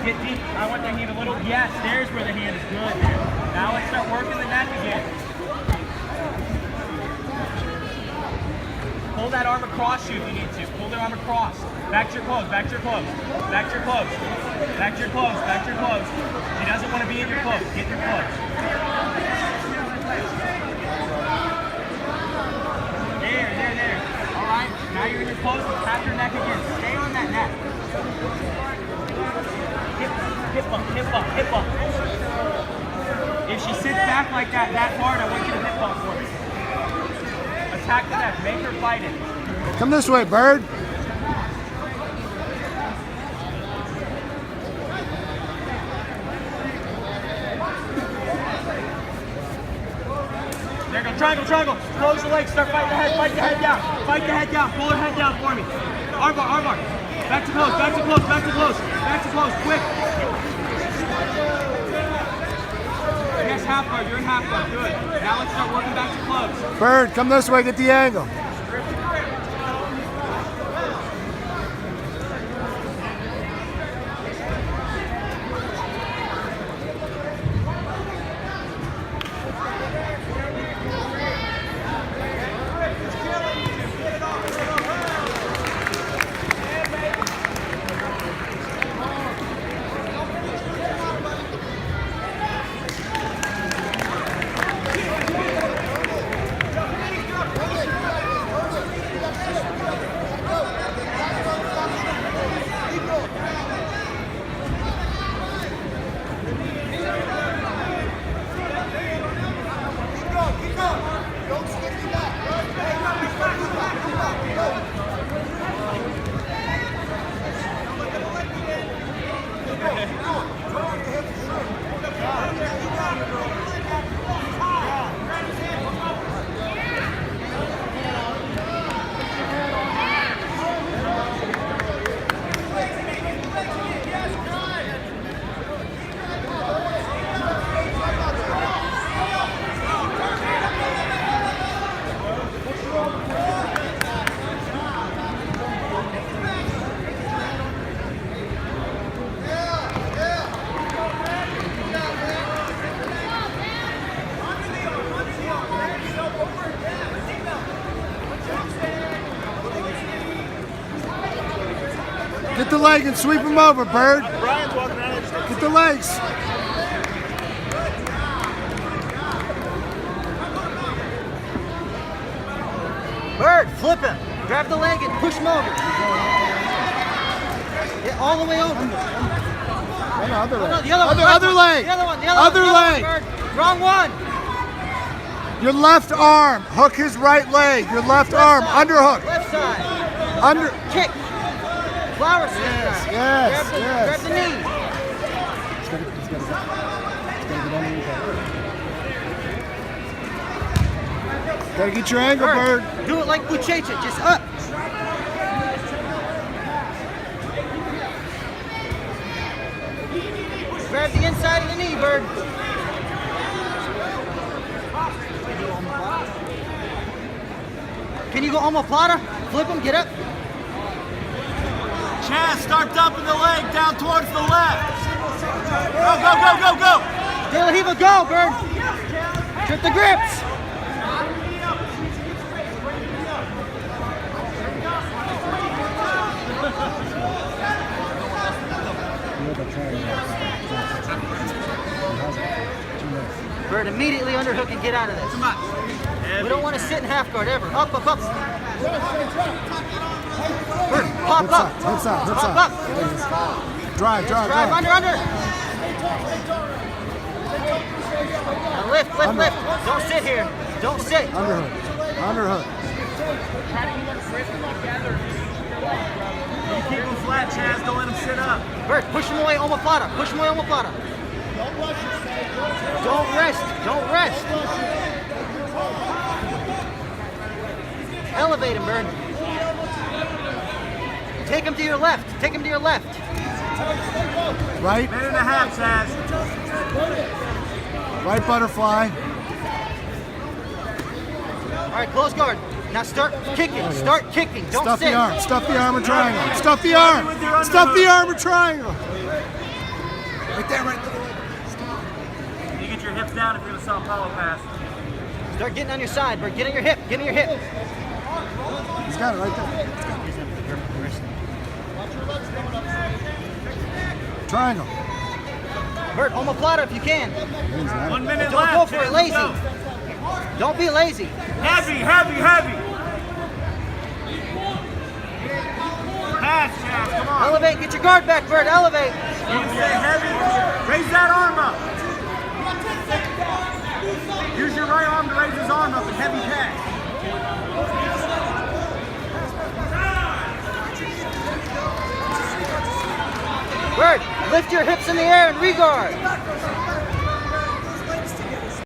Get deep. I want the hand a little. Yes, there's where the hand is good. Now let's start working the neck again. Pull that arm across you if you need to. Pull the arm across. Back to your clothes, back to your clothes. Back to your clothes. Back to your clothes, back to your clothes. She doesn't want to be in your clothes. Get in your clothes. There. All right, now you're in your clothes. Tap your neck again. Stay on that neck. Hip bump. If she sits back like that hard, I want you to hip bump for me. Attack the neck. Make her fight it. Come this way, Bird. There you go. Triangle. Close the legs. Start fighting the head. Fight the head down. Fight the head down. Pull her head down for me. Armbar. Back to close. Quick. Yes, half guard. You're in half guard. Good. Now let's start working back to close. Bird, come this way. Get the angle. Get the leg and sweep him over, Bird. Brian's walking around. Get the legs. Bird, flip him. Grab the leg and push him over. Get all the way over. Other leg. The other one. Other leg. The other one. Other leg. Bird. Wrong one. Your left arm. Hook his right leg. Your left arm. Side. Underhook. Left side. Under. Kick. Flower snap. Yes. Grab the knee. Gotta get your angle, Bird. Do it like BJJ, just up. Grab the inside of the knee, Bird. Can you go omoplata? Flip him, get up. Chaz, start dumping the leg down towards the left. Go. De La Riva, go, Bird. Trip the grips. Bird, immediately underhook and get out of this. Come on. We don't want to sit in half guard ever. Up. Bird, pop up. Hips out. Pop up. Drive. Under. Now lift. Don't sit here. Don't sit. Underhook. Try to keep them gripping together. You keep him flat, Chaz. Don't let him sit up. Bird, push him away, omoplata. Don't rest. Elevate him, Bird. Take him to your left. Right. Minute and a half, Chaz. Right butterfly. All right, close guard. Now start kicking. Don't Stuff sit. the arm. Stuff the arm or triangle. Stuff the arm or triangle. Right there, right there. You get your hips down if you're going to Sao Paulo pass. Start getting on your side, Bert. Get on your hip. Get on your hip. He's got it right there. Triangle. Bert, omoplata if you can. 1 minute Don't left. go for it Chaz, lazy. go. Don't be lazy. Heavy, heavy, heavy. Pass, Chaz, come on. Elevate. Get your guard back, Bert. Elevate. You can stay heavy. Raise that arm up. Use your right arm to raise his arm up and heavy pass. Bert, lift your hips in the air and regard.